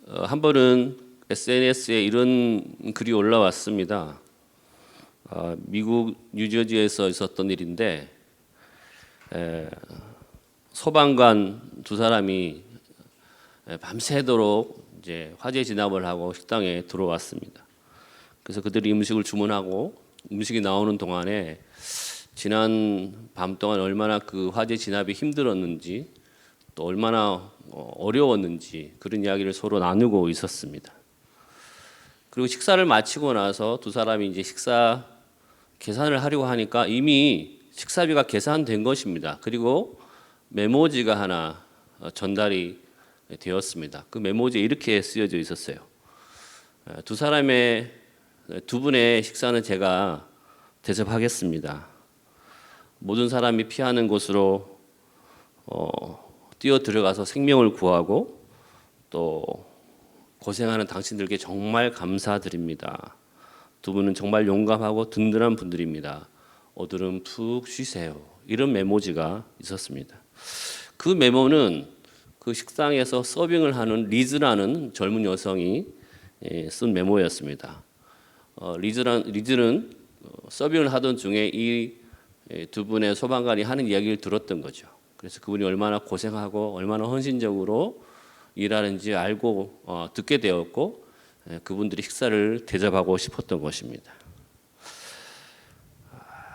한 번은 SNS에 이런 글이 올라왔습니다. 미국 뉴저지에서 있었던 일인데 소방관 두 사람이 밤새도록 이제 화재 진압을 하고 식당에 들어왔습니다. 그래서 그들이 음식을 주문하고 음식이 나오는 동안에 지난 밤 동안 얼마나 그 화재 진압이 힘들었는지 또 얼마나 어려웠는지 그런 이야기를 서로 나누고 있었습니다. 그리고 식사를 마치고 나서 두 사람이 이제 식사 계산을 하려고 하니까 이미 식사비가 계산된 것입니다. 그리고 메모지가 하나 전달이 되었습니다. 그 메모지에 이렇게 쓰여져 있었어요. 두 분의 식사는 제가 대접하겠습니다. 모든 사람이 피하는 곳으로 뛰어 들어가서 생명을 구하고 또 고생하는 당신들께 정말 감사드립니다. 두 분은 정말 용감하고 든든한 분들입니다. 오늘은 푹 쉬세요. 이런 메모지가 있었습니다. 그 메모는 그 식당에서 서빙을 하는 리즈라는 젊은 여성이 쓴 메모였습니다. 리즈는 서빙을 하던 중에 이 두 분의 소방관이 하는 이야기를 들었던 거죠. 그래서 그분이 얼마나 고생하고 얼마나 헌신적으로 일하는지 알고 듣게 되었고 그분들이 식사를 대접하고 싶었던 것입니다.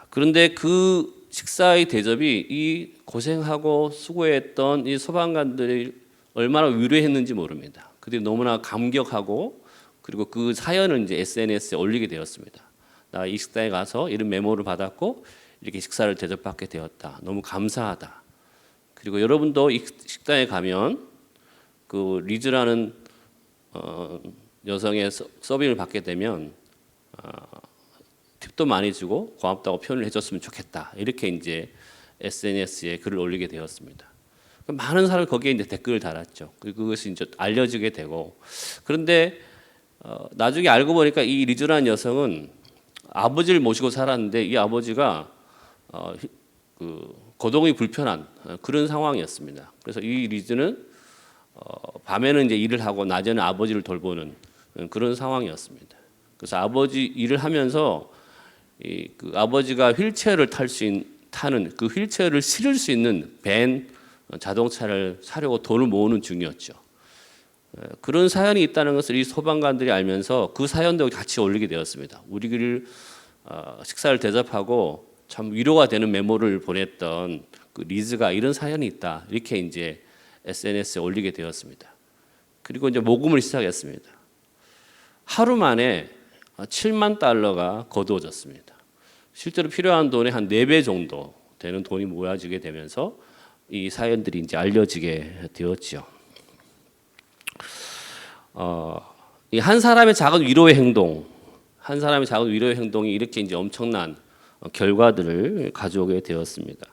그런데 그 식사의 대접이 이 고생하고 수고했던 이 소방관들이 얼마나 위로했는지 모릅니다. 그들이 너무나 감격하고 그리고 그 사연을 이제 SNS에 올리게 되었습니다. 나 이 식당에 가서 이런 메모를 받았고 이렇게 식사를 대접받게 되었다. 너무 감사하다. 그리고 여러분도 이 식당에 가면 그 리즈라는 여성의 서빙을 받게 되면 팁도 많이 주고 고맙다고 표현을 해줬으면 좋겠다. 이렇게 이제 SNS에 글을 올리게 되었습니다. 많은 사람이 거기에 이제 댓글을 달았죠. 그리고 그것이 이제 알려지게 되고 그런데 나중에 알고 보니까 이 리즈라는 여성은 아버지를 모시고 살았는데 이 아버지가 그 거동이 불편한 그런 상황이었습니다. 그래서 이 리즈는 밤에는 이제 일을 하고 낮에는 아버지를 돌보는 그런 상황이었습니다. 그래서 아버지 일을 하면서 그 아버지가 휠체어를 타는 그 휠체어를 실을 수 있는 밴 자동차를 사려고 돈을 모으는 중이었죠. 그런 사연이 있다는 것을 이 소방관들이 알면서 그 사연도 같이 올리게 되었습니다. 우리를 식사를 대접하고 참 위로가 되는 메모를 보냈던 그 리즈가 이런 사연이 있다. 이렇게 이제 SNS에 올리게 되었습니다. 그리고 이제 모금을 시작했습니다. 하루 만에 7만 달러가 거두어졌습니다. 실제로 필요한 돈의 한 4배 정도 되는 돈이 모아지게 되면서 이 사연들이 이제 알려지게 되었죠. 이 한 사람의 작은 위로의 행동이 이렇게 이제 엄청난 결과들을 가져오게 되었습니다.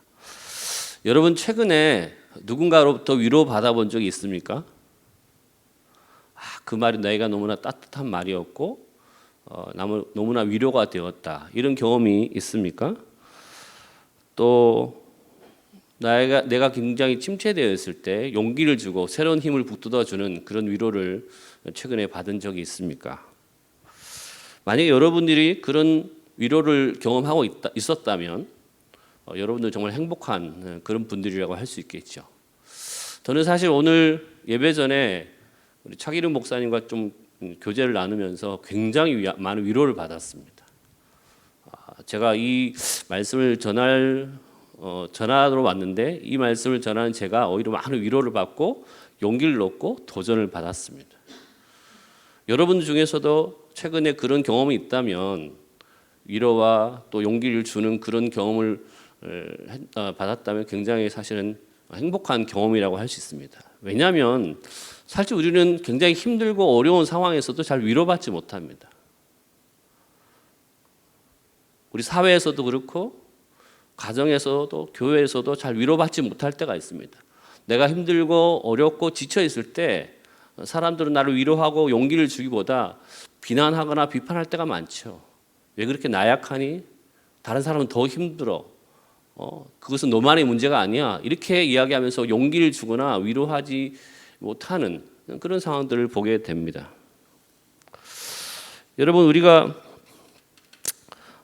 여러분 최근에 누군가로부터 위로 받아본 적이 있습니까? 그 말이 내가 너무나 따뜻한 말이었고 너무나 위로가 되었다. 이런 경험이 있습니까? 또 내가 굉장히 침체되어 있을 때 용기를 주고 새로운 힘을 북돋아주는 그런 위로를 최근에 받은 적이 있습니까? 만약에 여러분들이 그런 위로를 경험하고 있었다면 여러분들 정말 행복한 그런 분들이라고 할 수 있겠죠. 저는 사실 오늘 예배 전에 우리 차기름 목사님과 좀 교제를 나누면서 굉장히 많은 위로를 받았습니다. 제가 이 말씀을 전하러 왔는데 이 말씀을 전하는 제가 오히려 많은 위로를 받고 용기를 얻고 도전을 받았습니다. 여러분 중에서도 최근에 그런 경험이 있다면 위로와 또 용기를 주는 그런 경험을 받았다면 굉장히 사실은 행복한 경험이라고 할 수 있습니다. 왜냐하면 사실 우리는 굉장히 힘들고 어려운 상황에서도 잘 위로받지 못합니다. 우리 사회에서도 그렇고 가정에서도 교회에서도 잘 위로받지 못할 때가 있습니다. 내가 힘들고 어렵고 지쳐 있을 때 사람들은 나를 위로하고 용기를 주기보다 비난하거나 비판할 때가 많죠. 왜 그렇게 나약하니? 다른 사람은 더 힘들어. 그것은 너만의 문제가 아니야. 이렇게 이야기하면서 용기를 주거나 위로하지 못하는 그런 상황들을 보게 됩니다. 여러분, 우리가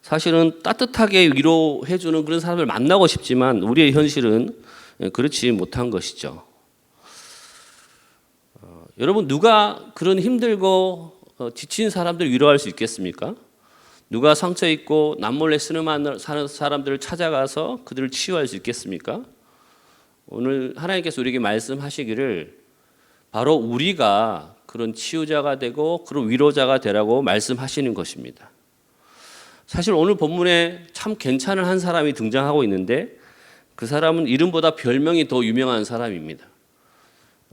사실은 따뜻하게 위로해주는 그런 사람을 만나고 싶지만 우리의 현실은 그렇지 못한 것이죠. 여러분, 누가 그런 힘들고 지친 사람들 위로할 수 있겠습니까? 누가 상처 있고 남몰래 쓰는 사람들을 찾아가서 그들을 치유할 수 있겠습니까? 오늘 하나님께서 우리에게 말씀하시기를 바로 우리가 그런 치유자가 되고 그런 위로자가 되라고 말씀하시는 것입니다. 사실 오늘 본문에 참 괜찮은 한 사람이 등장하고 있는데 그 사람은 이름보다 별명이 더 유명한 사람입니다.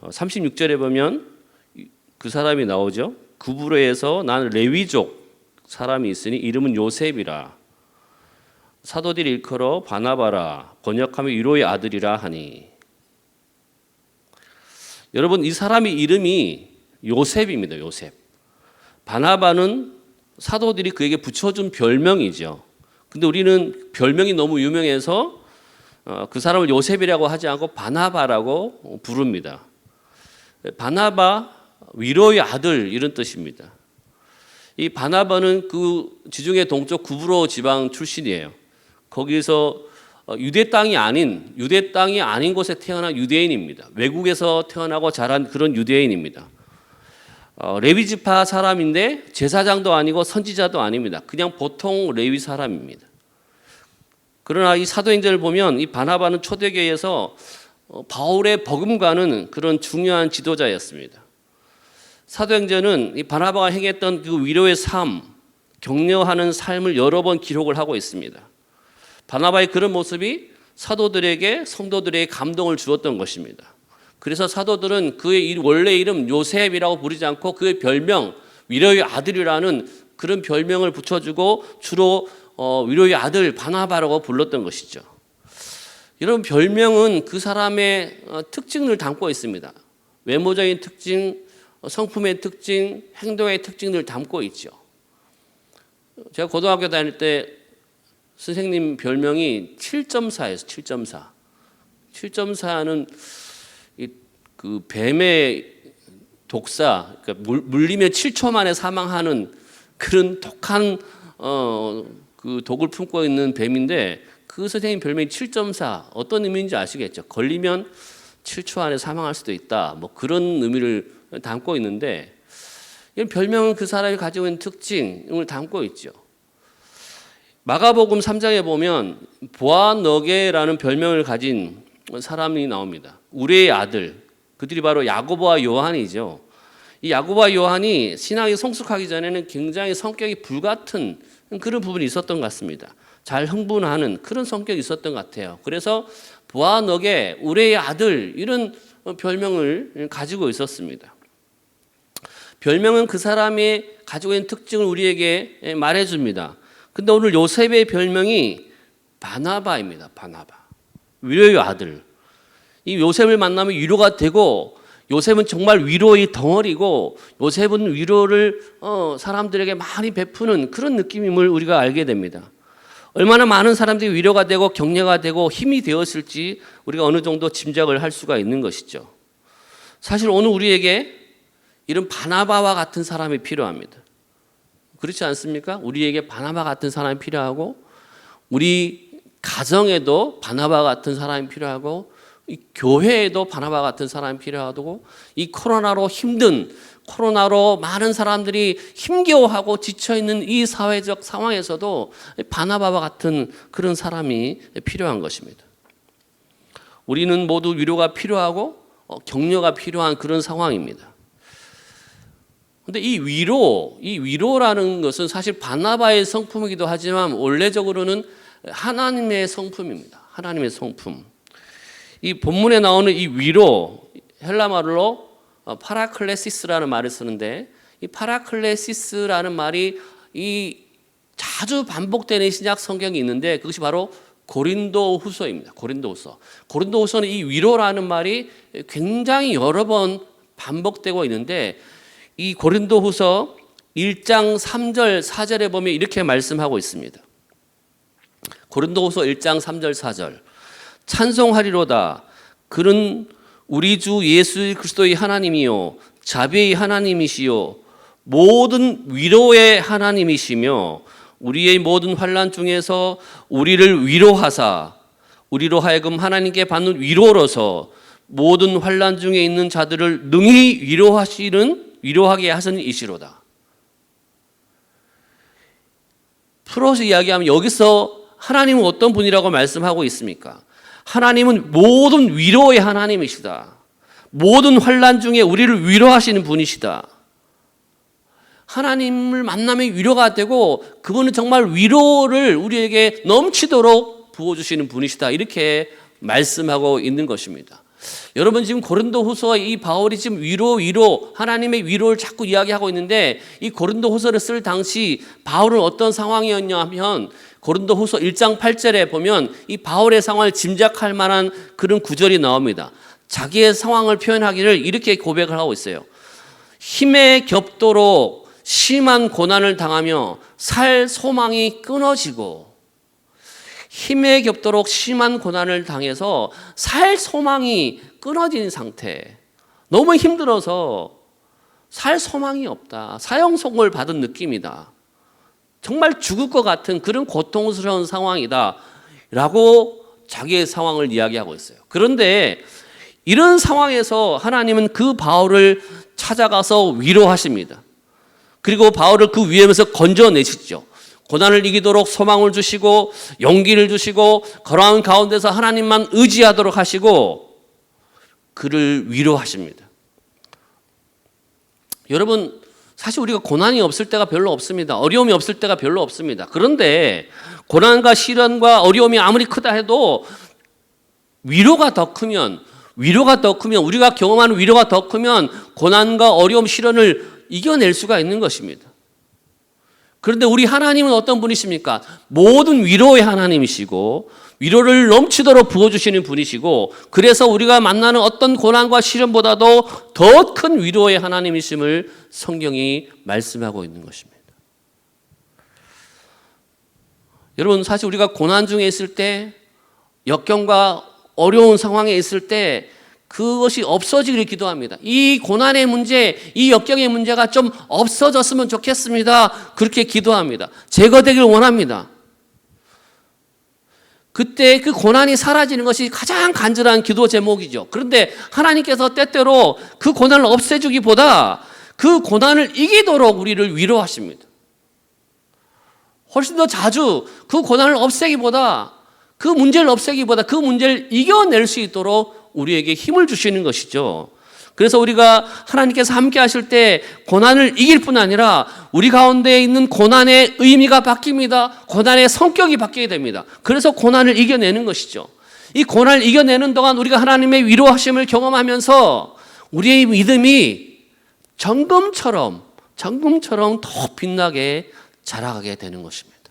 36절에 보면 그 사람이 나오죠. 구브로에서 나는 레위족 사람이 있으니 이름은 요셉이라. 사도들이 일컬어 바나바라, 번역하면 위로의 아들이라 하니. 여러분, 이 사람의 이름이 요셉입니다. 요셉. 바나바는 사도들이 그에게 붙여준 별명이죠. 근데 우리는 별명이 너무 유명해서 그 사람을 요셉이라고 하지 않고 바나바라고 부릅니다. 바나바, 위로의 아들, 이런 뜻입니다. 이 바나바는 그 지중해 동쪽 구브로 지방 출신이에요. 거기서 유대 땅이 아닌 곳에 태어난 유대인입니다. 외국에서 태어나고 자란 그런 유대인입니다. 레위 지파 사람인데 제사장도 아니고 선지자도 아닙니다. 그냥 보통 레위 사람입니다. 그러나 이 사도행전을 보면 이 바나바는 초대교회에서 바울의 버금가는 그런 중요한 지도자였습니다. 사도행전은 이 바나바가 행했던 그 위로의 삶, 격려하는 삶을 여러 번 기록을 하고 있습니다. 바나바의 그런 모습이 사도들에게, 성도들에게 감동을 주었던 것입니다. 그래서 사도들은 그의 원래 이름 요셉이라고 부르지 않고 그의 별명 위로의 아들이라는 그런 별명을 붙여주고 주로 위로의 아들 바나바라고 불렀던 것이죠. 여러분, 별명은 그 사람의 특징을 담고 있습니다. 외모적인 특징, 성품의 특징, 행동의 특징을 담고 있죠. 제가 고등학교 다닐 때 선생님 별명이 7.4예요. 7.4. 7.4는 그 뱀의 독사, 그러니까 물리면 7초 만에 사망하는 그런 독한 그 독을 품고 있는 뱀인데 그 선생님 별명이 7.4. 어떤 의미인지 아시겠죠? 걸리면 7초 안에 사망할 수도 있다. 뭐 그런 의미를 담고 있는데 이런 별명은 그 사람이 가지고 있는 특징을 담고 있죠. 마가복음 3장에 보면 보아너게라는 별명을 가진 사람이 나옵니다. 우레의 아들, 그들이 바로 야고보와 요한이죠. 이 야고보와 요한이 신앙이 성숙하기 전에는 굉장히 성격이 불같은 그런 부분이 있었던 것 같습니다. 잘 흥분하는 그런 성격이 있었던 것 같아요. 그래서 보아너게, 우레의 아들, 이런 별명을 가지고 있었습니다. 별명은 그 사람이 가지고 있는 특징을 우리에게 말해줍니다. 근데 오늘 요셉의 별명이 바나바입니다. 바나바. 위로의 아들. 이 요셉을 만나면 위로가 되고 요셉은 정말 위로의 덩어리고 요셉은 위로를 사람들에게 많이 베푸는 그런 느낌임을 우리가 알게 됩니다. 얼마나 많은 사람들이 위로가 되고 격려가 되고 힘이 되었을지 우리가 어느 정도 짐작을 할 수가 있는 것이죠. 사실 오늘 우리에게 이런 바나바와 같은 사람이 필요합니다. 그렇지 않습니까? 우리에게 바나바 같은 사람이 필요하고 우리 가정에도 바나바 같은 사람이 필요하고 이 교회에도 바나바 같은 사람이 필요하고 이 코로나로 많은 사람들이 힘겨워하고 지쳐있는 이 사회적 상황에서도 바나바와 같은 그런 사람이 필요한 것입니다. 우리는 모두 위로가 필요하고 격려가 필요한 그런 상황입니다. 근데 이 위로라는 것은 사실 바나바의 성품이기도 하지만 원래적으로는 하나님의 성품입니다. 하나님의 성품. 이 본문에 나오는 이 위로, 헬라 말로 파라클레시스라는 말을 쓰는데 이 파라클레시스라는 말이 이 자주 반복되는 신약 성경이 있는데 그것이 바로 고린도후서입니다. 고린도후서는 이 위로라는 말이 굉장히 여러 번 반복되고 있는데 이 고린도후서 1장 3절 4절에 보면 이렇게 말씀하고 있습니다. 고린도후서 1장 3절 4절 찬송하리로다. 그는 우리 주 예수 그리스도의 하나님이요 자비의 하나님이시요 모든 위로의 하나님이시며 우리의 모든 환난 중에서 우리를 위로하사 우리로 하여금 하나님께 받는 위로로서 모든 환난 중에 있는 자들을 능히 위로하게 하시는 이시로다. 풀어서 이야기하면 여기서 하나님은 어떤 분이라고 말씀하고 있습니까? 하나님은 모든 위로의 하나님이시다. 모든 환난 중에 우리를 위로하시는 분이시다. 하나님을 만나면 위로가 되고 그분은 정말 위로를 우리에게 넘치도록 부어주시는 분이시다. 이렇게 말씀하고 있는 것입니다. 여러분 지금 고린도후서 이 바울이 지금 위로 하나님의 위로를 자꾸 이야기하고 있는데 이 고린도후서를 쓸 당시 바울은 어떤 상황이었냐 하면 고린도후서 1장 8절에 보면 이 바울의 상황을 짐작할 만한 그런 구절이 나옵니다. 자기의 상황을 표현하기를 이렇게 고백을 하고 있어요. 힘에 겹도록 심한 고난을 당하며 살 소망이 끊어지고 힘에 겹도록 심한 고난을 당해서 살 소망이 끊어진 상태. 너무 힘들어서 살 소망이 없다. 사형선고를 받은 느낌이다. 정말 죽을 것 같은 그런 고통스러운 상황이다. 라고 자기의 상황을 이야기하고 있어요. 그런데 이런 상황에서 하나님은 그 바울을 찾아가서 위로하십니다. 그리고 바울을 그 위험에서 건져내시죠. 고난을 이기도록 소망을 주시고 용기를 주시고 그러한 가운데서 하나님만 의지하도록 하시고 그를 위로하십니다. 여러분 사실 우리가 고난이 없을 때가 별로 없습니다. 어려움이 없을 때가 별로 없습니다. 그런데 고난과 시련과 어려움이 아무리 크다 해도 위로가 더 크면 우리가 경험하는 위로가 더 크면 고난과 어려움 시련을 이겨낼 수가 있는 것입니다. 그런데 우리 하나님은 어떤 분이십니까? 모든 위로의 하나님이시고 위로를 넘치도록 부어주시는 분이시고 그래서 우리가 만나는 어떤 고난과 시련보다도 더 큰 위로의 하나님이심을 성경이 말씀하고 있는 것입니다. 여러분 사실 우리가 고난 중에 있을 때 역경과 어려운 상황에 있을 때 그것이 없어지기를 기도합니다. 이 고난의 문제, 이 역경의 문제가 좀 없어졌으면 좋겠습니다. 그렇게 기도합니다. 제거되길 원합니다. 그때 그 고난이 사라지는 것이 가장 간절한 기도 제목이죠. 그런데 하나님께서 때때로 그 고난을 없애주기보다 그 고난을 이기도록 우리를 위로하십니다. 훨씬 더 자주 그 고난을 없애기보다 그 문제를 이겨낼 수 있도록 우리에게 힘을 주시는 것이죠. 그래서 우리가 하나님께서 함께 하실 때 고난을 이길 뿐 아니라 우리 가운데 있는 고난의 의미가 바뀝니다. 고난의 성격이 바뀌게 됩니다. 그래서 고난을 이겨내는 것이죠. 이 고난을 이겨내는 동안 우리가 하나님의 위로하심을 경험하면서 우리의 믿음이 정금처럼 더 빛나게 자라가게 되는 것입니다.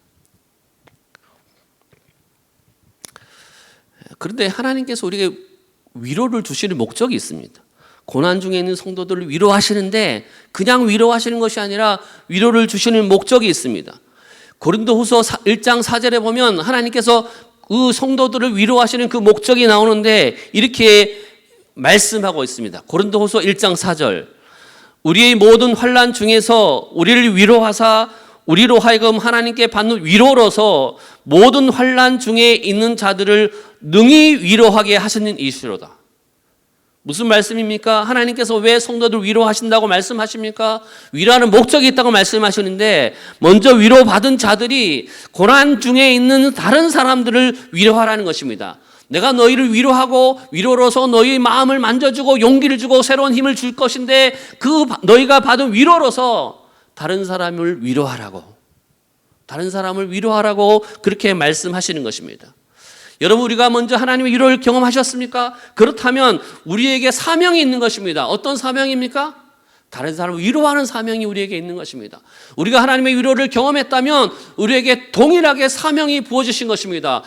그런데 하나님께서 우리에게 위로를 주시는 목적이 있습니다. 고난 중에 있는 성도들을 위로하시는데 그냥 위로하시는 것이 아니라 위로를 주시는 목적이 있습니다. 고린도후서 1장 4절에 보면 하나님께서 그 성도들을 위로하시는 그 목적이 나오는데 이렇게 말씀하고 있습니다. 고린도후서 1장 4절 우리의 모든 환난 중에서 우리를 위로하사 우리로 하여금 하나님께 받는 위로로서 모든 환난 중에 있는 자들을 능히 위로하게 하시는 이시로다. 무슨 말씀입니까? 하나님께서 왜 성도들 위로하신다고 말씀하십니까? 위로하는 목적이 있다고 말씀하시는데 먼저 위로받은 자들이 고난 중에 있는 다른 사람들을 위로하라는 것입니다. 내가 너희를 위로하고 위로로서 너희의 마음을 만져주고 용기를 주고 새로운 힘을 줄 것인데 그 너희가 받은 위로로서 다른 사람을 위로하라고 그렇게 말씀하시는 것입니다. 여러분 우리가 먼저 하나님의 위로를 경험하셨습니까? 그렇다면 우리에게 사명이 있는 것입니다. 어떤 사명입니까? 다른 사람을 위로하는 사명이 우리에게 있는 것입니다. 우리가 하나님의 위로를 경험했다면 우리에게 동일하게 사명이 부어주신 것입니다.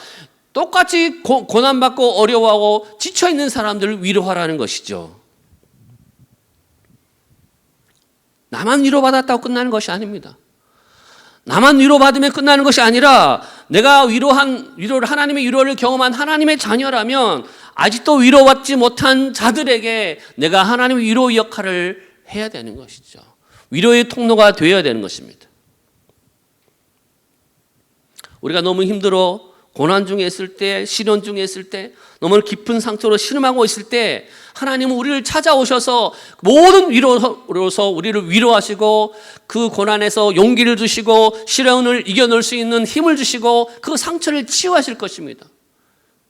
똑같이 고난받고 어려워하고 지쳐있는 사람들을 위로하라는 것이죠. 나만 위로받았다고 끝나는 것이 아닙니다. 나만 위로받으면 끝나는 것이 아니라 내가 하나님의 위로를 경험한 하나님의 자녀라면 아직도 위로받지 못한 자들에게 내가 하나님의 위로 역할을 해야 되는 것이죠. 위로의 통로가 되어야 되는 것입니다. 우리가 너무 힘들어 고난 중에 있을 때, 시련 중에 있을 때, 너무 깊은 상처로 신음하고 있을 때 하나님은 우리를 찾아오셔서 모든 위로로서 우리를 위로하시고 그 고난에서 용기를 주시고 시련을 이겨낼 수 있는 힘을 주시고 그 상처를 치유하실 것입니다.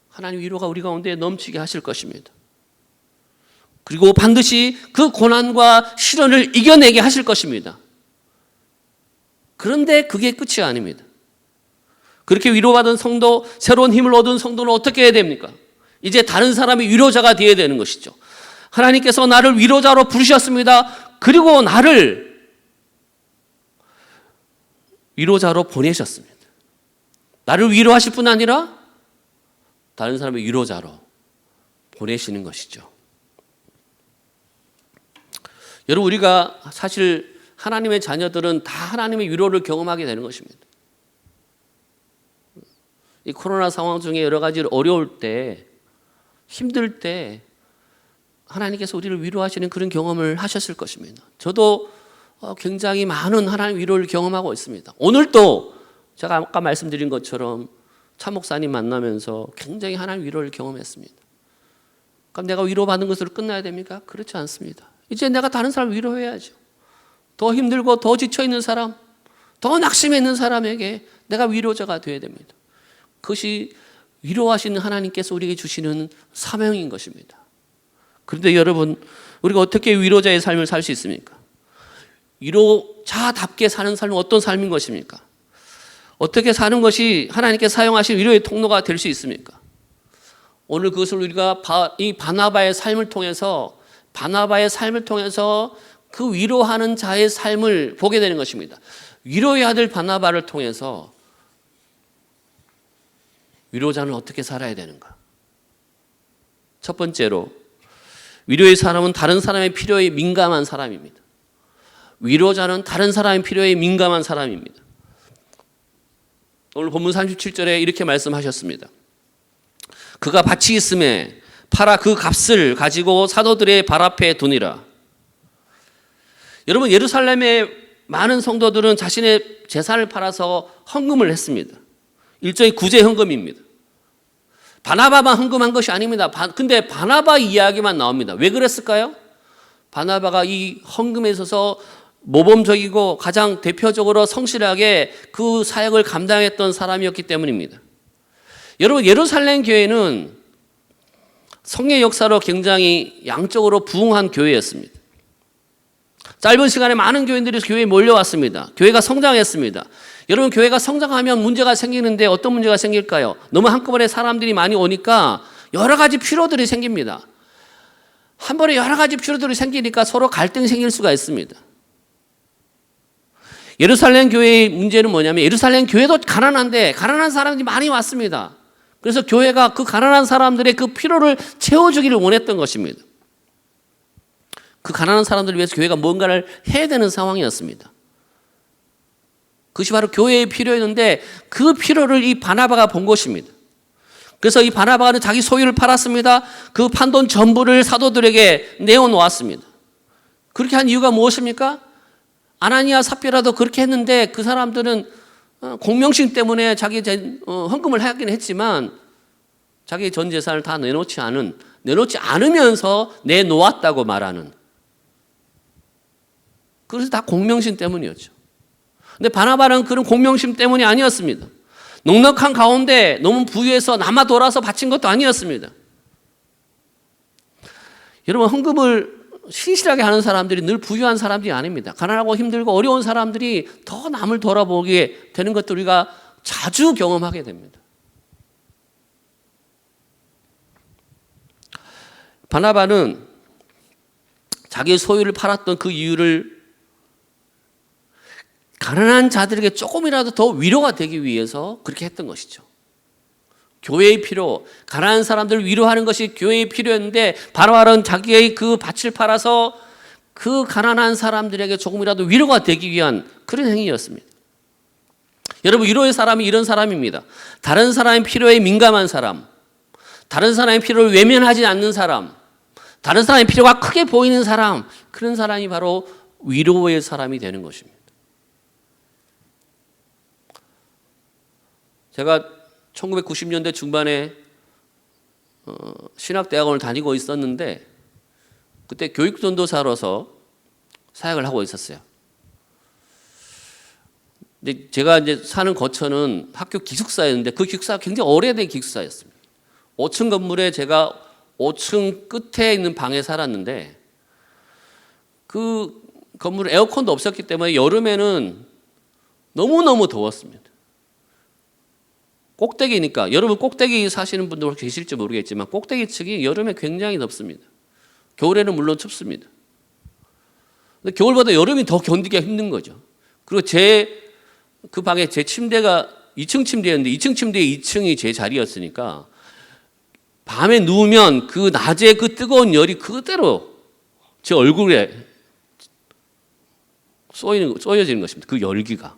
하나님 위로가 우리 가운데 넘치게 하실 것입니다. 그리고 반드시 그 고난과 시련을 이겨내게 하실 것입니다. 그런데 그게 끝이 아닙니다. 그렇게 위로받은 성도, 새로운 힘을 얻은 성도는 어떻게 해야 됩니까? 이제 다른 사람이 위로자가 되어야 되는 것이죠. 하나님께서 나를 위로자로 부르셨습니다. 그리고 나를 위로자로 보내셨습니다. 나를 위로하실 뿐 아니라 다른 사람의 위로자로 보내시는 것이죠. 여러분, 우리가 사실 하나님의 자녀들은 다 하나님의 위로를 경험하게 되는 것입니다. 이 코로나 상황 중에 여러 가지 어려울 때, 힘들 때 하나님께서 우리를 위로하시는 그런 경험을 하셨을 것입니다. 저도 굉장히 많은 하나님 위로를 경험하고 있습니다. 오늘도 제가 아까 말씀드린 것처럼 차 목사님 만나면서 굉장히 하나님 위로를 경험했습니다. 그럼 내가 위로받는 것으로 끝나야 됩니까? 그렇지 않습니다. 이제 내가 다른 사람을 위로해야죠. 더 힘들고 더 지쳐있는 사람, 더 낙심해 있는 사람에게 내가 위로자가 되어야 됩니다. 그것이 위로하시는 하나님께서 우리에게 주시는 사명인 것입니다. 그런데 여러분, 우리가 어떻게 위로자의 삶을 살 수 있습니까? 위로자답게 사는 삶은 어떤 삶인 것입니까? 어떻게 사는 것이 하나님께 사용하신 위로의 통로가 될 수 있습니까? 오늘 그것을 우리가 이 바나바의 삶을 통해서 그 위로하는 자의 삶을 보게 되는 것입니다. 위로의 아들 바나바를 통해서 위로자는 어떻게 살아야 되는가? 첫 번째로, 위로의 사람은 다른 사람의 필요에 민감한 사람입니다. 위로자는 다른 사람의 필요에 민감한 사람입니다. 오늘 본문 37절에 이렇게 말씀하셨습니다. 그가 밭이 있음에 팔아 그 값을 가지고 사도들의 발 앞에 두니라. 여러분, 예루살렘의 많은 성도들은 자신의 재산을 팔아서 헌금을 했습니다. 일종의 구제 헌금입니다. 바나바만 헌금한 것이 아닙니다. 근데 바나바 이야기만 나옵니다. 왜 그랬을까요? 바나바가 이 헌금에 있어서 모범적이고 가장 대표적으로 성실하게 그 사역을 감당했던 사람이었기 때문입니다. 여러분, 예루살렘 교회는 성례 역사로 굉장히 양적으로 부흥한 교회였습니다. 짧은 시간에 많은 교인들이 교회에 몰려왔습니다. 교회가 성장했습니다. 여러분, 교회가 성장하면 문제가 생기는데 어떤 문제가 생길까요? 너무 한꺼번에 사람들이 많이 오니까 여러 가지 필요들이 생깁니다. 한 번에 여러 가지 필요들이 생기니까 서로 갈등이 생길 수가 있습니다. 예루살렘 교회의 문제는 뭐냐면 예루살렘 교회도 가난한데 가난한 사람들이 많이 왔습니다. 그래서 교회가 그 가난한 사람들의 그 필요를 채워주기를 원했던 것입니다. 그 가난한 사람들을 위해서 교회가 뭔가를 해야 되는 상황이었습니다. 그것이 바로 교회의 필요였는데 그 필요를 이 바나바가 본 것입니다. 그래서 이 바나바는 자기 소유를 팔았습니다. 그 판돈 전부를 사도들에게 내어놓았습니다. 그렇게 한 이유가 무엇입니까? 아나니아 삽비라도 그렇게 했는데 그 사람들은 공명심 때문에 자기 헌금을 하긴 했지만 자기 전 재산을 다 내놓지 않으면서 내놓았다고 말하는, 그래서 다 공명심 때문이었죠. 근데 바나바는 그런 공명심 때문이 아니었습니다. 넉넉한 가운데 너무 부유해서 남아 돌아서 바친 것도 아니었습니다. 여러분, 헌금을 신실하게 하는 사람들이 늘 부유한 사람들이 아닙니다. 가난하고 힘들고 어려운 사람들이 더 남을 돌아보게 되는 것도 우리가 자주 경험하게 됩니다. 바나바는 자기 소유를 팔았던 그 이유를 가난한 자들에게 조금이라도 더 위로가 되기 위해서 그렇게 했던 것이죠. 교회의 필요, 가난한 사람들을 위로하는 것이 교회의 필요였는데 바나바는 자기의 그 밭을 팔아서 그 가난한 사람들에게 조금이라도 위로가 되기 위한 그런 행위였습니다. 여러분, 위로의 사람이 이런 사람입니다. 다른 사람의 필요에 민감한 사람, 다른 사람의 필요를 외면하지 않는 사람, 다른 사람의 필요가 크게 보이는 사람, 그런 사람이 바로 위로의 사람이 되는 것입니다. 제가 1990년대 중반에 신학대학원을 다니고 있었는데 그때 교육전도사로서 사역을 하고 있었어요. 근데 제가 이제 사는 거처는 학교 기숙사였는데 그 기숙사가 굉장히 오래된 기숙사였습니다. 5층 건물에 제가 5층 끝에 있는 방에 살았는데 그 건물에 에어컨도 없었기 때문에 여름에는 너무너무 더웠습니다. 꼭대기니까, 여러분 꼭대기 사시는 분들 계실지 모르겠지만 꼭대기 층이 여름에 굉장히 덥습니다. 겨울에는 물론 춥습니다. 근데 겨울보다 여름이 더 견디기가 힘든 거죠. 그리고 그 방에 제 침대가 2층 침대였는데 2층 침대에 2층이 제 자리였으니까 밤에 누우면 그 낮에 그 뜨거운 열이 그대로 제 얼굴에 쏘여지는 것입니다. 그 열기가.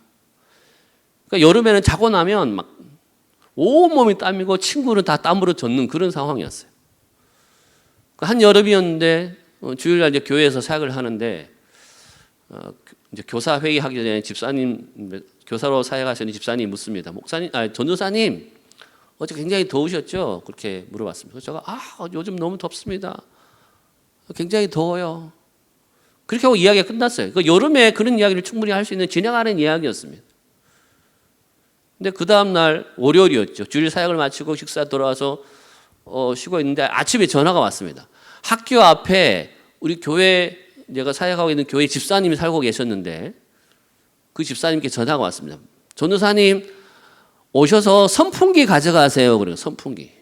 그러니까 여름에는 자고 나면 막 온몸이 땀이고 친구는 다 땀으로 젖는 그런 상황이었어요. 한 여름이었는데 주일날 이제 교회에서 사역을 하는데 이제 교사 회의하기 전에 집사님, 교사로 사역하시는 집사님이 묻습니다. 목사님, 전도사님, 어제 굉장히 더우셨죠? 그렇게 물어봤습니다. 그래서 제가 요즘 너무 덥습니다. 굉장히 더워요. 그렇게 하고 이야기가 끝났어요. 그 여름에 그런 이야기를 충분히 할 수 있는 지나가는 이야기였습니다. 근데 그 다음 날 월요일이었죠. 주일 사역을 마치고 식사 돌아와서 쉬고 있는데 아침에 전화가 왔습니다. 학교 앞에 우리 교회, 내가 사역하고 있는 교회 집사님이 살고 계셨는데 그 집사님께 전화가 왔습니다. 전도사님 오셔서 선풍기 가져가세요. 그래요. 선풍기.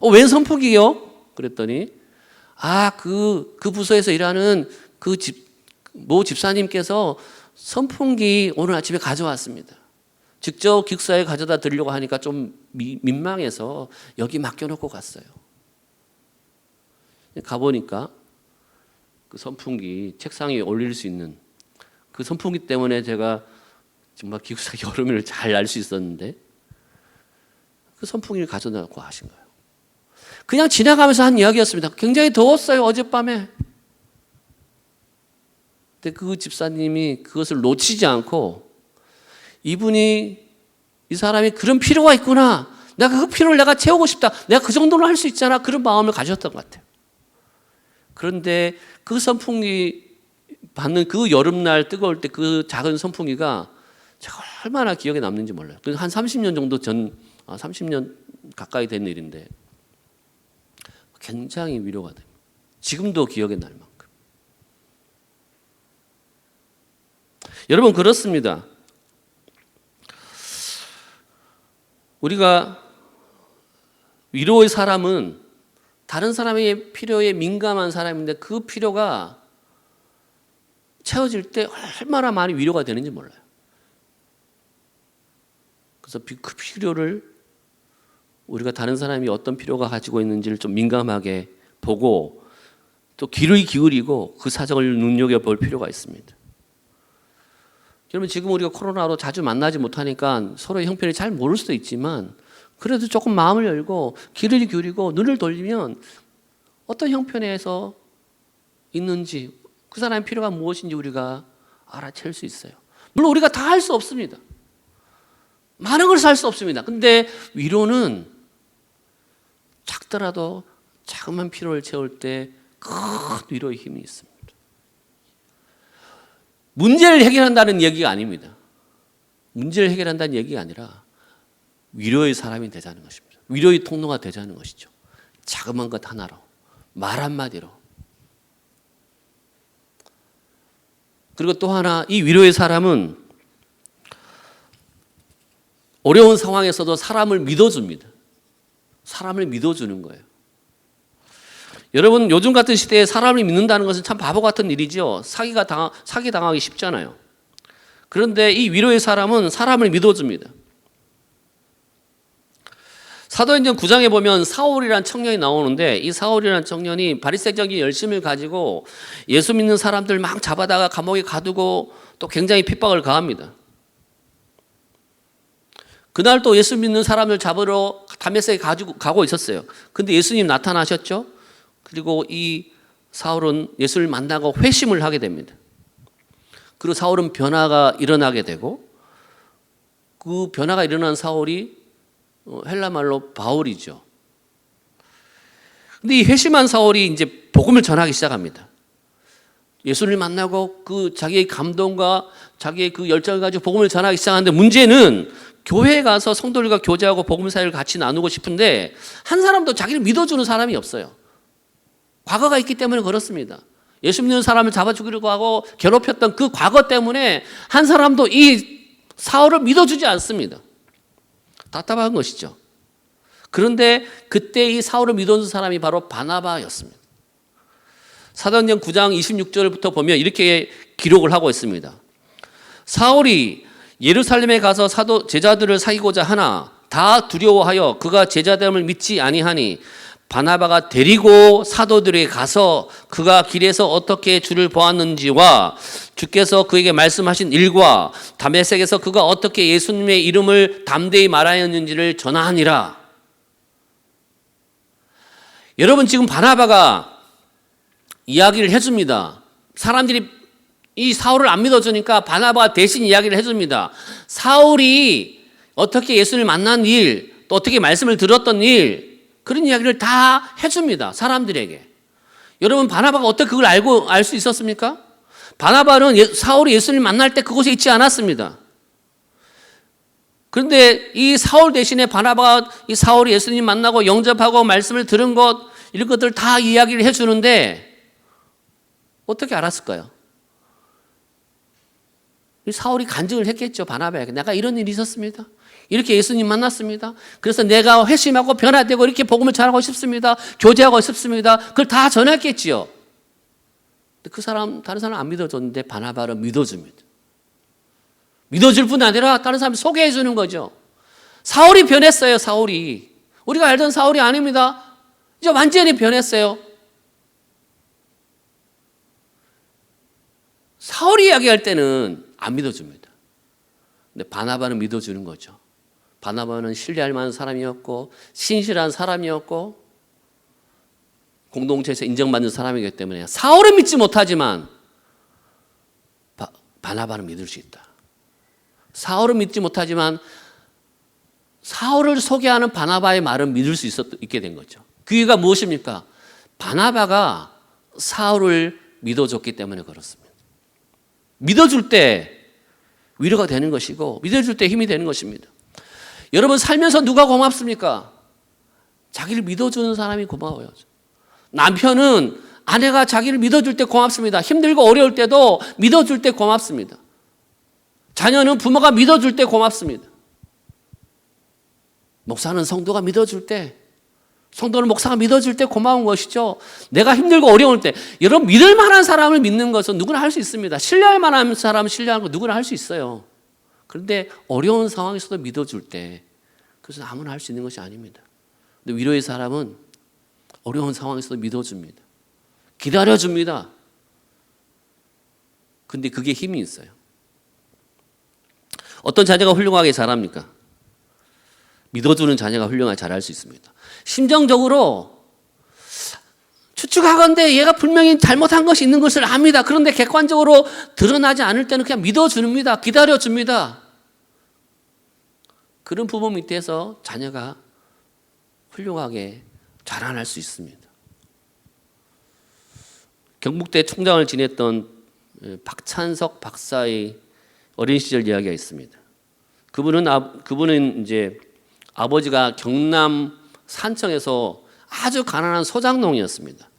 웬 선풍기요? 그랬더니 그 부서에서 일하는 모 집사님께서 선풍기 오늘 아침에 가져왔습니다. 직접 기숙사에 가져다 드리려고 하니까 좀 민망해서 여기 맡겨놓고 갔어요. 가보니까 그 선풍기 책상 위에 올릴 수 있는 그 선풍기 때문에 제가 정말 기숙사 여름을 잘 날 수 있었는데 그 선풍기를 가져다 놓고 하신 거예요. 그냥 지나가면서 한 이야기였습니다. 굉장히 더웠어요, 어젯밤에. 근데 그 집사님이 그것을 놓치지 않고 이 사람이 그런 필요가 있구나. 내가 그 필요를 내가 채우고 싶다. 내가 그 정도는 할 수 있잖아. 그런 마음을 가졌던 것 같아요. 그런데 그 선풍기 받는 그 여름날 뜨거울 때 그 작은 선풍기가 제가 얼마나 기억에 남는지 몰라요. 한 30년 정도 30년 가까이 된 일인데 굉장히 위로가 됩니다. 지금도 기억에 날 만큼. 여러분 그렇습니다. 우리가 위로의 사람은 다른 사람의 필요에 민감한 사람인데 그 필요가 채워질 때 얼마나 많이 위로가 되는지 몰라요. 그래서 그 필요를 우리가 다른 사람이 어떤 필요가 가지고 있는지를 좀 민감하게 보고 또 귀를 기울이고 그 사정을 눈여겨볼 필요가 있습니다. 여러분 지금 우리가 코로나로 자주 만나지 못하니까 서로의 형편이 잘 모를 수도 있지만 그래도 조금 마음을 열고 귀를 기울이고 눈을 돌리면 어떤 형편에서 있는지 그 사람의 필요가 무엇인지 우리가 알아챌 수 있어요. 물론 우리가 다 할 수 없습니다. 많은 것을 할 수 없습니다. 근데 위로는 작더라도 자그마한 필요를 채울 때 큰 위로의 힘이 있습니다. 문제를 해결한다는 얘기가 아닙니다. 문제를 해결한다는 얘기가 아니라 위로의 사람이 되자는 것입니다. 위로의 통로가 되자는 것이죠. 자그마한 것 하나로, 말 한마디로. 그리고 또 하나, 이 위로의 사람은 어려운 상황에서도 사람을 믿어줍니다. 사람을 믿어주는 거예요. 여러분 요즘 같은 시대에 사람을 믿는다는 것은 참 바보 같은 일이죠. 사기 당하기 쉽잖아요. 그런데 이 위로의 사람은 사람을 믿어줍니다. 사도행전 9장에 보면 사울이라는 청년이 나오는데 이 사울이라는 청년이 바리새적인 열심을 가지고 예수 믿는 사람들 막 잡아다가 감옥에 가두고 또 굉장히 핍박을 가합니다. 그날 또 예수 믿는 사람을 잡으러 다메섹에 가고 있었어요. 근데 예수님 나타나셨죠? 그리고 이 사울은 예수를 만나고 회심을 하게 됩니다. 그리고 사울은 변화가 일어나게 되고 그 변화가 일어난 사울이 헬라 말로 바울이죠. 근데 이 회심한 사울이 이제 복음을 전하기 시작합니다. 예수를 만나고 그 자기의 감동과 자기의 그 열정을 가지고 복음을 전하기 시작하는데 문제는 교회에 가서 성도들과 교제하고 복음 사역을 같이 나누고 싶은데 한 사람도 자기를 믿어주는 사람이 없어요. 과거가 있기 때문에 그렇습니다. 예수 믿는 사람을 잡아 죽이려고 하고 괴롭혔던 그 과거 때문에 한 사람도 이 사울을 믿어주지 않습니다. 답답한 것이죠. 그런데 그때 이 사울을 믿어준 사람이 바로 바나바였습니다. 사도행전 9장 26절부터 보면 이렇게 기록을 하고 있습니다. 사울이 예루살렘에 가서 사도 제자들을 사귀고자 하나 다 두려워하여 그가 제자됨을 믿지 아니하니 바나바가 데리고 사도들에게 가서 그가 길에서 어떻게 주를 보았는지와 주께서 그에게 말씀하신 일과 다메섹에서 그가 어떻게 예수님의 이름을 담대히 말하였는지를 전하니라. 여러분, 지금 바나바가 이야기를 해줍니다. 사람들이 이 사울을 안 믿어주니까 바나바가 대신 이야기를 해줍니다. 사울이 어떻게 예수를 만난 일, 또 어떻게 말씀을 들었던 일, 그런 이야기를 다 해줍니다. 사람들에게. 여러분, 바나바가 어떻게 그걸 알 수 있었습니까? 바나바는 사울이 예수를 만날 때 그곳에 있지 않았습니다. 그런데 이 사울 대신에 바나바가 이 사울이 예수님 만나고 영접하고 말씀을 들은 것, 이런 것들 다 이야기를 해주는데 어떻게 알았을까요? 사울이 간증을 했겠죠. 바나바에게. 내가 이런 일이 있었습니다. 이렇게 예수님 만났습니다. 그래서 내가 회심하고 변화되고 이렇게 복음을 전하고 싶습니다. 교제하고 싶습니다. 그걸 다 전했겠지요. 근데 그 사람, 다른 사람 안 믿어줬는데 바나바를 믿어줍니다. 믿어줄 뿐 아니라 다른 사람이 소개해 주는 거죠. 사울이 변했어요. 사울이. 우리가 알던 사울이 아닙니다. 이제 완전히 변했어요. 사울이 이야기할 때는 안 믿어줍니다. 근데 바나바는 믿어주는 거죠. 바나바는 신뢰할 만한 사람이었고 신실한 사람이었고 공동체에서 인정받는 사람이기 때문에 사울은 믿지 못하지만 바나바는 믿을 수 있다. 사울은 믿지 못하지만 사울을 소개하는 바나바의 말은 믿을 수 있게 된 거죠. 그 이유가 무엇입니까? 바나바가 사울을 믿어줬기 때문에 그렇습니다. 믿어줄 때 위로가 되는 것이고 믿어줄 때 힘이 되는 것입니다. 여러분, 살면서 누가 고맙습니까? 자기를 믿어주는 사람이 고마워요. 남편은 아내가 자기를 믿어줄 때 고맙습니다. 힘들고 어려울 때도 믿어줄 때 고맙습니다. 자녀는 부모가 믿어줄 때 고맙습니다. 목사는 성도가 믿어줄 때, 성도는 목사가 믿어줄 때 고마운 것이죠. 내가 힘들고 어려울 때, 여러분, 믿을 만한 사람을 믿는 것은 누구나 할 수 있습니다. 신뢰할 만한 사람을 신뢰하는 거 누구나 할 수 있어요. 그런데 어려운 상황에서도 믿어줄 때, 그것은 아무나 할 수 있는 것이 아닙니다. 근데 위로의 사람은 어려운 상황에서도 믿어줍니다. 기다려줍니다. 근데 그게 힘이 있어요. 어떤 자녀가 훌륭하게 자랍니까? 믿어주는 자녀가 훌륭하게 자랄 수 있습니다. 심정적으로 추측하건대 얘가 분명히 잘못한 것이 있는 것을 압니다. 그런데 객관적으로 드러나지 않을 때는 그냥 믿어줍니다. 기다려줍니다. 그런 부모 밑에서 자녀가 훌륭하게 자라날 수 있습니다. 경북대 총장을 지냈던 박찬석 박사의 어린 시절 이야기가 있습니다. 그분은 이제 아버지가 경남 산청에서 아주 가난한 소장농이었습니다.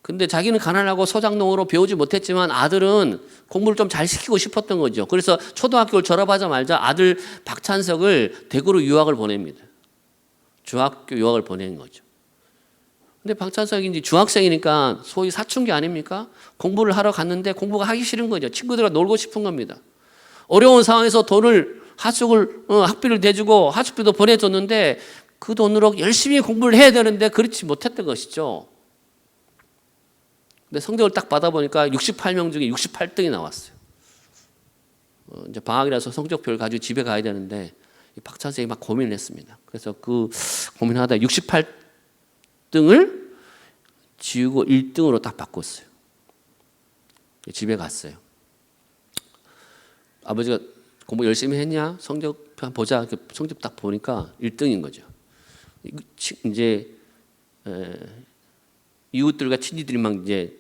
근데 자기는 가난하고 소장농으로 배우지 못했지만 아들은 공부를 좀 잘 시키고 싶었던 거죠. 그래서 초등학교를 졸업하자마자 아들 박찬석을 대구로 유학을 보냅니다. 중학교 유학을 보낸 거죠. 근데 박찬석이 이제 중학생이니까 소위 사춘기 아닙니까? 공부를 하러 갔는데 공부가 하기 싫은 거죠. 친구들과 놀고 싶은 겁니다. 어려운 상황에서 돈을 학비를 대주고 하숙비도 보내줬는데 그 돈으로 열심히 공부를 해야 되는데 그렇지 못했던 것이죠. 근데 성적을 딱 받아보니까 68명 중에 68등이 나왔어요. 이제 방학이라서 성적표를 가지고 집에 가야 되는데 박찬석이 막 고민을 했습니다. 그래서 그 고민하다 68등을 지우고 1등으로 딱 바꿨어요. 집에 갔어요. 아버지가 공부 열심히 했냐? 성적 보자. 성적 딱 보니까 1등인 거죠. 이제 이웃들과 친지들이 막 이제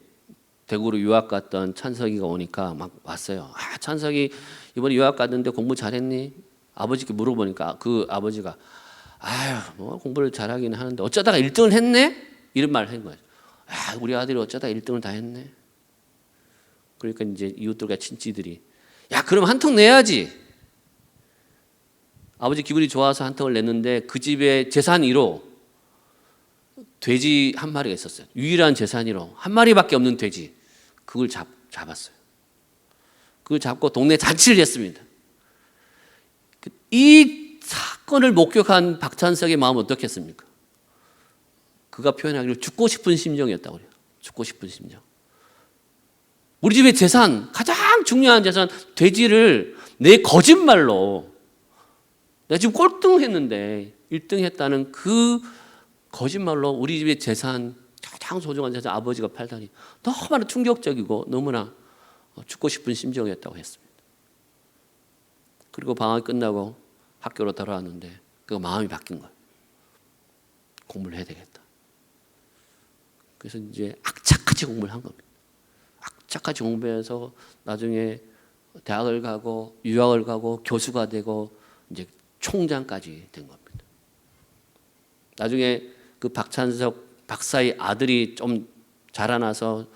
대구로 유학 갔던 찬석이가 오니까 막 왔어요. 아, 찬석이 이번에 유학 갔는데 공부 잘했니? 아버지께 물어보니까 그 아버지가 아유, 뭐 공부를 잘하긴 하는데 어쩌다가 1등을 했네? 이런 말을 한 거예요. 아, 우리 아들이 어쩌다 1등을 다 했네. 그러니까 이제 이웃들과 친지들이 야, 그럼 한 턱 내야지. 아버지 기분이 좋아서 한 턱을 냈는데 그 집에 재산 1호 돼지 한 마리가 있었어요. 유일한 재산 1호 한 마리밖에 없는 돼지. 그걸 잡았어요. 그걸 잡고 동네 잔치를 했습니다. 이 사건을 목격한 박찬석의 마음은 어떻겠습니까? 그가 표현하기를 죽고 싶은 심정이었다고 그래요. 죽고 싶은 심정. 우리 집의 재산, 가장 중요한 재산 돼지를 내 거짓말로 내가 지금 꼴등했는데 1등 했다는 그 거짓말로 우리 집의 재산, 가장 소중한 재산 아버지가 팔다니 너무나 충격적이고 너무나 죽고 싶은 심정이었다고 했습니다. 그리고 방학이 끝나고 학교로 돌아왔는데 그 마음이 바뀐 거예요. 공부를 해야 되겠다. 그래서 이제 악착같이 공부를 한 겁니다. 악착같이 공부해서 나중에 대학을 가고 유학을 가고 교수가 되고 이제 총장까지 된 겁니다. 나중에 그 박찬석 박사의 아들이 좀 자라나서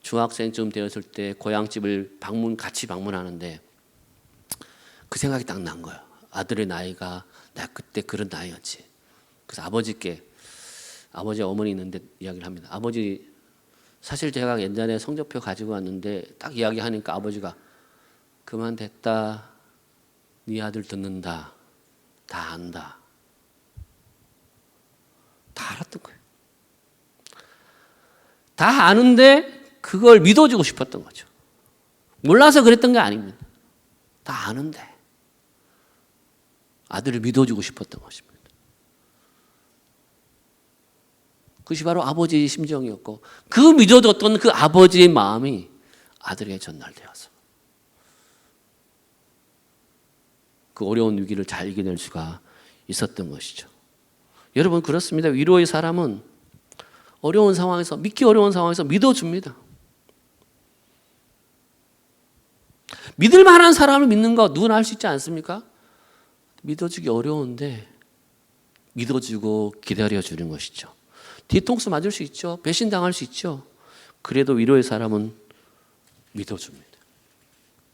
중학생쯤 되었을 때 고향집을 같이 방문하는데 그 생각이 딱 난 거예요. 아들의 나이가 내가 그때 그런 나이였지. 그래서 아버지 어머니 있는데 이야기를 합니다. 아버지 사실 제가 옛날에 성적표 가지고 왔는데 딱 이야기하니까 아버지가 그만 됐다. 네 아들 듣는다. 다 안다. 다 알았던 거예요. 다 아는데 그걸 믿어주고 싶었던 거죠. 몰라서 그랬던 게 아닙니다. 다 아는데 아들을 믿어주고 싶었던 것입니다. 그것이 바로 아버지의 심정이었고 그 믿어줬던 그 아버지의 마음이 아들에게 전달되어서 그 어려운 위기를 잘 이겨낼 수가 있었던 것이죠. 여러분 그렇습니다. 위로의 사람은 어려운 상황에서 믿기 어려운 상황에서 믿어줍니다. 믿을 만한 사람을 믿는 거 누구나 할 수 있지 않습니까? 믿어주기 어려운데 믿어주고 기다려주는 것이죠. 뒤통수 맞을 수 있죠. 배신당할 수 있죠. 그래도 위로의 사람은 믿어줍니다.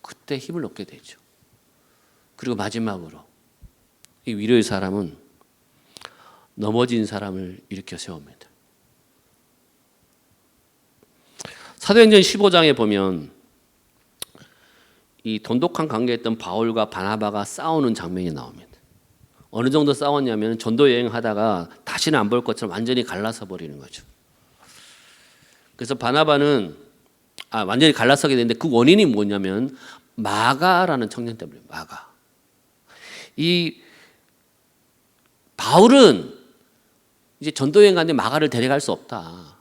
그때 힘을 얻게 되죠. 그리고 마지막으로 이 위로의 사람은 넘어진 사람을 일으켜 세웁니다. 사도행전 15장에 보면 이 돈독한 관계였던 바울과 바나바가 싸우는 장면이 나옵니다. 어느 정도 싸웠냐면 전도 여행하다가 다시는 안 볼 것처럼 완전히 갈라서 버리는 거죠. 그래서 바나바는 완전히 갈라서게 되는데 그 원인이 뭐냐면 마가라는 청년 때문에 마가. 이 바울은 이제 전도 여행 가는데 마가를 데려갈 수 없다.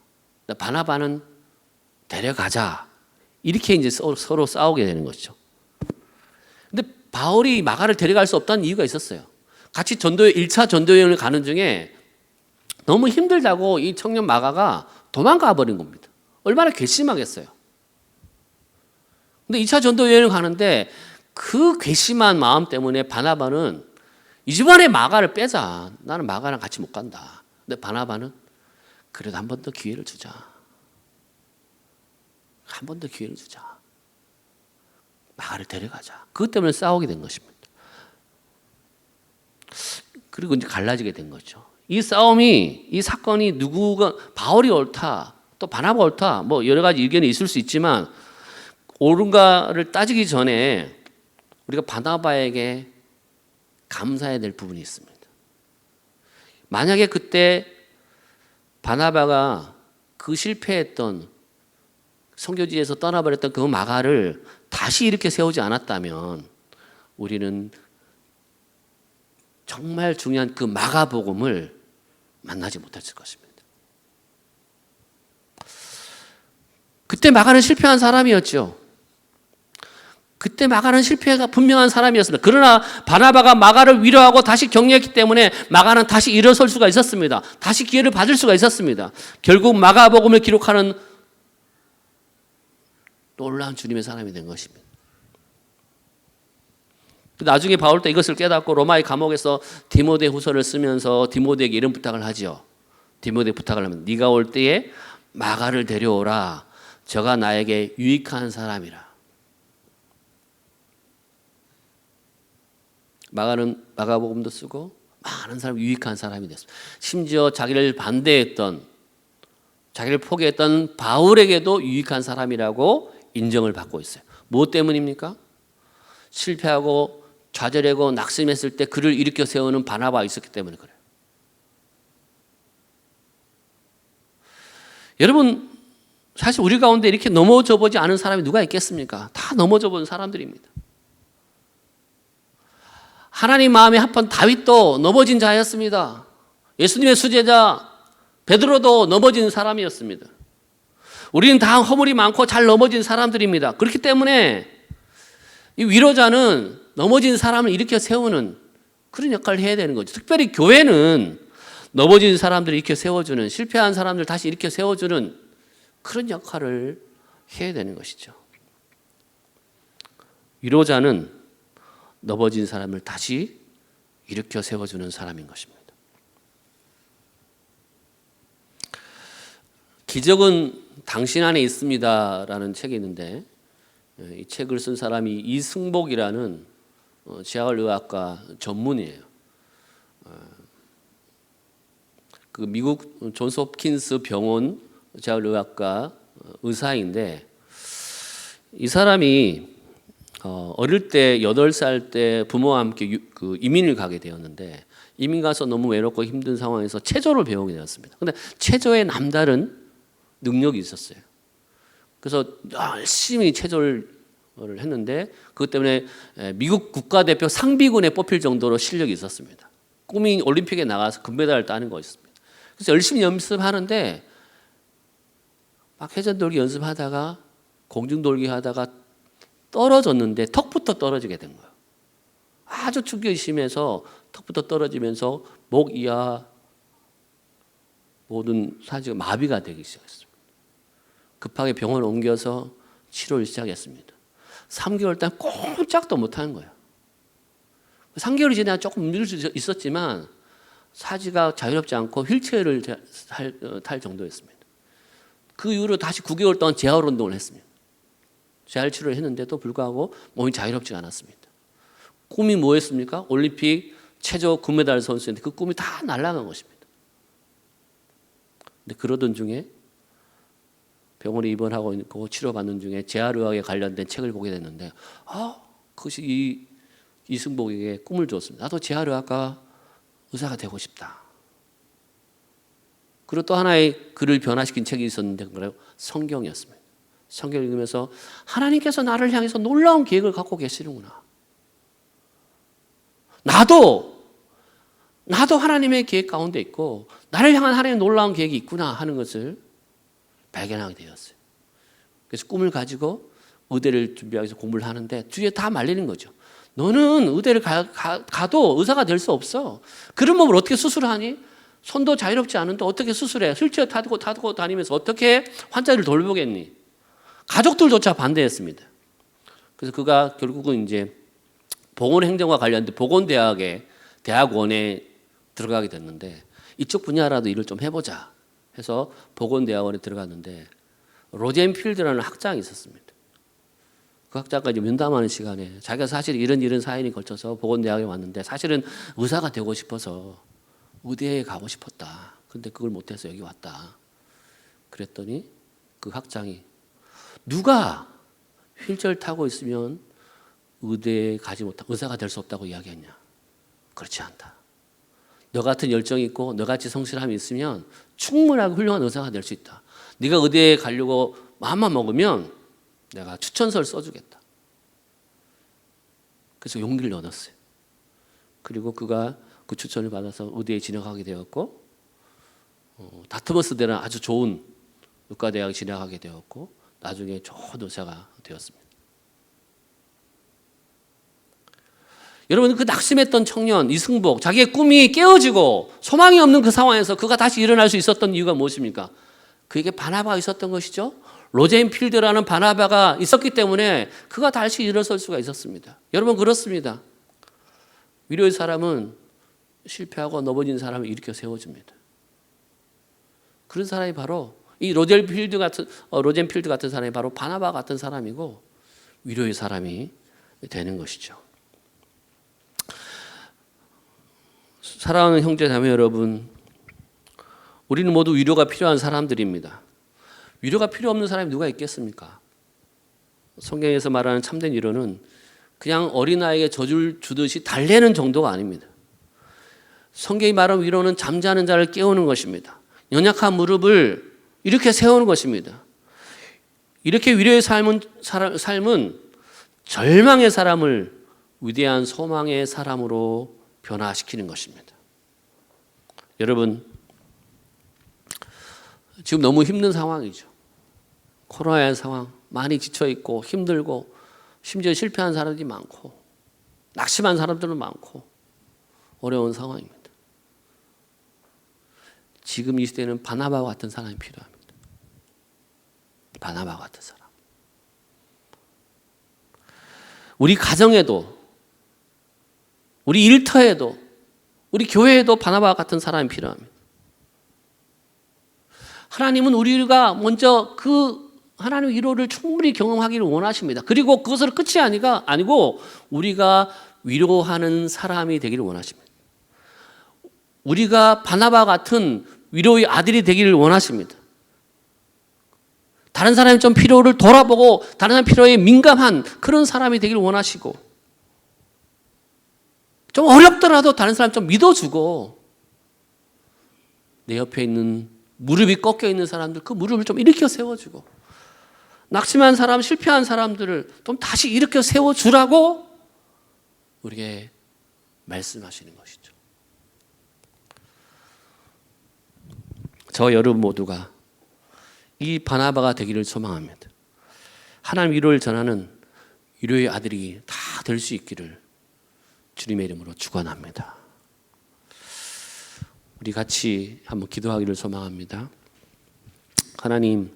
바나바는 데려가자. 이렇게 이제 서로 싸우게 되는 거죠. 근데 바울이 마가를 데려갈 수 없다는 이유가 있었어요. 같이 1차 전도 여행을 가는 중에 너무 힘들다고 이 청년 마가가 도망가 버린 겁니다. 얼마나 괘씸하겠어요. 근데 2차 전도 여행을 가는데 그 괘씸한 마음 때문에 바나바는 이번에 마가를 빼자. 나는 마가랑 같이 못 간다. 근데 바나바는 그래도 한 번 더 기회를 주자. 한 번 더 기회를 주자. 마가를 데려가자. 그것 때문에 싸우게 된 것입니다. 그리고 이제 갈라지게 된 거죠. 이 싸움이, 이 사건이 바울이 옳다, 또 바나바 옳다, 뭐 여러 가지 의견이 있을 수 있지만 옳은가를 따지기 전에 우리가 바나바에게 감사해야 될 부분이 있습니다. 만약에 그때 바나바가 그 실패했던 선교지에서 떠나버렸던 그 마가를 다시 이렇게 세우지 않았다면 우리는 정말 중요한 그 마가복음을 만나지 못했을 것입니다. 그때 마가는 실패한 사람이었죠. 그때 마가는 실패가 분명한 사람이었습니다. 그러나 바나바가 마가를 위로하고 다시 격려했기 때문에 마가는 다시 일어설 수가 있었습니다. 다시 기회를 받을 수가 있었습니다. 결국 마가복음을 기록하는 놀라운 주님의 사람이 된 것입니다. 나중에 바울도 이것을 깨닫고 로마의 감옥에서 디모데 후서를 쓰면서 디모데에게 이런 부탁을 하죠. 디모데 부탁을 하면 네가 올 때에 마가를 데려오라. 저가 나에게 유익한 사람이라. 마가는 마가복음도 쓰고 많은 사람이 유익한 사람이 됐습니다. 심지어 자기를 반대했던, 자기를 포기했던 바울에게도 유익한 사람이라고 인정을 받고 있어요. 무엇 때문입니까? 실패하고 좌절하고 낙심했을 때 그를 일으켜 세우는 바나바가 있었기 때문에 그래요. 여러분, 사실 우리 가운데 이렇게 넘어져 보지 않은 사람이 누가 있겠습니까? 다 넘어져 본 사람들입니다. 하나님 마음에 합한 다윗도 넘어진 자였습니다. 예수님의 수제자 베드로도 넘어진 사람이었습니다. 우리는 다 허물이 많고 잘 넘어진 사람들입니다. 그렇기 때문에 이 위로자는 넘어진 사람을 일으켜 세우는 그런 역할을 해야 되는 거죠. 특별히 교회는 넘어진 사람들을 일으켜 세워주는, 실패한 사람들 다시 일으켜 세워주는 그런 역할을 해야 되는 것이죠. 위로자는 넘어진 사람을 다시 일으켜 세워주는 사람인 것입니다. 기적은 당신 안에 있습니다라는 책이 있는데 이 책을 쓴 사람이 이승복이라는 재활의학과 전문의예요. 그 미국 존스 홉킨스 병원 재활의학과 의사인데 이 사람이 어릴 때 8살 때 부모와 함께 이민을 가게 되었는데 이민 가서 너무 외롭고 힘든 상황에서 체조를 배우게 되었습니다. 그런데 체조에 남다른 능력이 있었어요. 그래서 열심히 체조를 했는데 그것 때문에 미국 국가대표 상비군에 뽑힐 정도로 실력이 있었습니다. 꿈이 올림픽에 나가서 금메달을 따는 거였습니다. 그래서 열심히 연습하는데 막 회전돌기 연습하다가 공중돌기 하다가 떨어졌는데 턱부터 떨어지게 된 거예요. 아주 충격이 심해서 턱부터 떨어지면서 목 이하 모든 사지가 마비가 되기 시작했습니다. 급하게 병원을 옮겨서 치료를 시작했습니다. 3개월 동안 꼼짝도 못하는 거예요. 3개월이 지나 조금 밀릴 수 있었지만 사지가 자유롭지 않고 휠체어를 탈 정도였습니다. 그 이후로 다시 9개월 동안 재활 운동을 했습니다. 재활 치료를 했는데도 불구하고 몸이 자유롭지 않았습니다. 꿈이 뭐였습니까? 올림픽 체조 금메달 선수인데 그 꿈이 다 날아간 것입니다. 근데 그러던 중에 병원에 입원하고 있고 치료받는 중에 재활의학에 관련된 책을 보게 됐는데 그것이 이승복에게 꿈을 줬습니다. 나도 재활의학과 의사가 되고 싶다. 그리고 또 하나의 그를 변화시킨 책이 있었는데 그거요 성경이었습니다. 성경을 읽으면서 하나님께서 나를 향해서 놀라운 계획을 갖고 계시는구나. 나도 하나님의 계획 가운데 있고 나를 향한 하나님의 놀라운 계획이 있구나 하는 것을 발견하게 되었어요. 그래서 꿈을 가지고 의대를 준비하기 위해서 공부를 하는데 뒤에 다 말리는 거죠. 너는 의대를 가도 의사가 될 수 없어. 그런 몸을 어떻게 수술하니? 손도 자유롭지 않은데 어떻게 수술해? 휠체어 타고 다니면서 어떻게 환자를 돌보겠니? 가족들조차 반대했습니다. 그래서 그가 결국은 이제 보건행정과 관련된 대학원에 들어가게 됐는데 이쪽 분야라도 일을 좀 해보자 해서 보건대학원에 들어갔는데 로젠 필드라는 학장이 있었습니다. 그 학자가 이제 면담하는 시간에 자기가 사실 이런 사연이 걸쳐서 보건대학에 왔는데 사실은 의사가 되고 싶어서 의대에 가고 싶었다. 근데 그걸 못해서 여기 왔다. 그랬더니 그 학장이 누가 휠체어를 타고 있으면 의대에 가지 못하고 의사가 될 수 없다고 이야기했냐? 그렇지 않다. 너 같은 열정이 있고 너같이 성실함이 있으면 충분하게 훌륭한 의사가 될 수 있다. 네가 의대에 가려고 마음만 먹으면 내가 추천서를 써주겠다. 그래서 용기를 얻었어요. 그리고 그가 그 추천을 받아서 의대에 진학하게 되었고 다트머스 대라는 아주 좋은 의과대학에 진학하게 되었고 나중에 좋은 의사가 되었습니다. 여러분, 그 낙심했던 청년 이승복, 자기의 꿈이 깨어지고 소망이 없는 그 상황에서 그가 다시 일어날 수 있었던 이유가 무엇입니까? 그에게 바나바가 있었던 것이죠. 로젠필드라는 바나바가 있었기 때문에 그가 다시 일어설 수가 있었습니다. 여러분, 그렇습니다. 위로의 사람은 실패하고 넘어진 사람을 일으켜 세워줍니다. 그런 사람이 바로 이 로젠필드 같은 사람이 바로 바나바 같은 사람이고 위로의 사람이 되는 것이죠. 사랑하는 형제 자매 여러분, 우리는 모두 위로가 필요한 사람들입니다. 위로가 필요 없는 사람이 누가 있겠습니까? 성경에서 말하는 참된 위로는 그냥 어린아이에게 젖을 주듯이 달래는 정도가 아닙니다. 성경이 말하는 위로는 잠자는 자를 깨우는 것입니다. 연약한 무릎을 이렇게 세우는 것입니다. 이렇게 위로의 삶은 절망의 사람을 위대한 소망의 사람으로 변화시키는 것입니다. 여러분, 지금 너무 힘든 상황이죠. 코로나의 상황, 많이 지쳐있고 힘들고 심지어 실패한 사람들이 많고 낙심한 사람들은 많고 어려운 상황입니다. 지금 이 시대는 바나바 같은 사람이 필요합니다. 바나바 같은 사람. 우리 가정에도, 우리 일터에도, 우리 교회에도 바나바 같은 사람이 필요합니다. 하나님은 우리가 먼저 그 하나님의 위로를 충분히 경험하기를 원하십니다. 그리고 그것으로 끝이 아니고 우리가 위로하는 사람이 되기를 원하십니다. 우리가 바나바 같은 위로의 아들이 되기를 원하십니다. 다른 사람의 좀 필요를 돌아보고 다른 사람의 필요에 민감한 그런 사람이 되기를 원하시고, 좀 어렵더라도 다른 사람 좀 믿어주고, 내 옆에 있는 무릎이 꺾여 있는 사람들 그 무릎을 좀 일으켜 세워주고, 낙심한 사람, 실패한 사람들을 좀 다시 일으켜 세워주라고 우리에게 말씀하시는 것이죠. 저 여러분 모두가 이 바나바가 되기를 소망합니다. 하나님 위로를 전하는 위로의 아들이 다 될 수 있기를 주님의 이름으로 축원합니다. 우리 같이 한번 기도하기를 소망합니다. 하나님,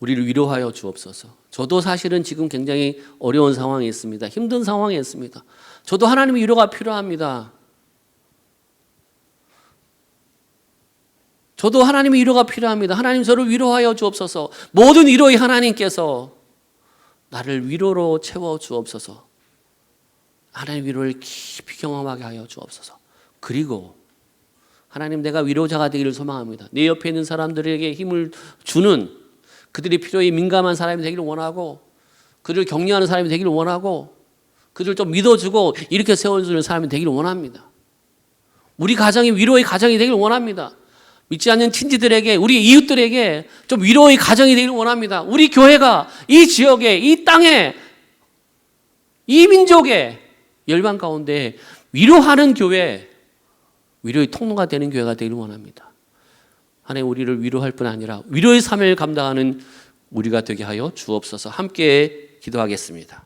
우리를 위로하여 주옵소서. 저도 사실은 지금 굉장히 어려운 상황에 있습니다. 힘든 상황에 있습니다. 저도 하나님의 위로가 필요합니다. 저도 하나님의 위로가 필요합니다. 하나님, 저를 위로하여 주옵소서. 모든 위로의 하나님께서 나를 위로로 채워 주옵소서. 하나님의 위로를 깊이 경험하게 하여 주옵소서. 그리고 하나님, 내가 위로자가 되기를 소망합니다. 내 옆에 있는 사람들에게 힘을 주는, 그들의 필요에 민감한 사람이 되기를 원하고, 그들을 격려하는 사람이 되기를 원하고, 그들을 좀 믿어주고 이렇게 세워주는 사람이 되기를 원합니다. 우리 가정이 위로의 가정이 되기를 원합니다. 믿지 않는 친지들에게, 우리 이웃들에게 좀 위로의 가정이 되기를 원합니다. 우리 교회가 이 지역에, 이 땅에, 이 민족의 열방 가운데 위로하는 교회, 위로의 통로가 되는 교회가 되기를 원합니다. 하나님, 우리를 위로할 뿐 아니라 위로의 삶을 감당하는 우리가 되게 하여 주옵소서. 함께 기도하겠습니다.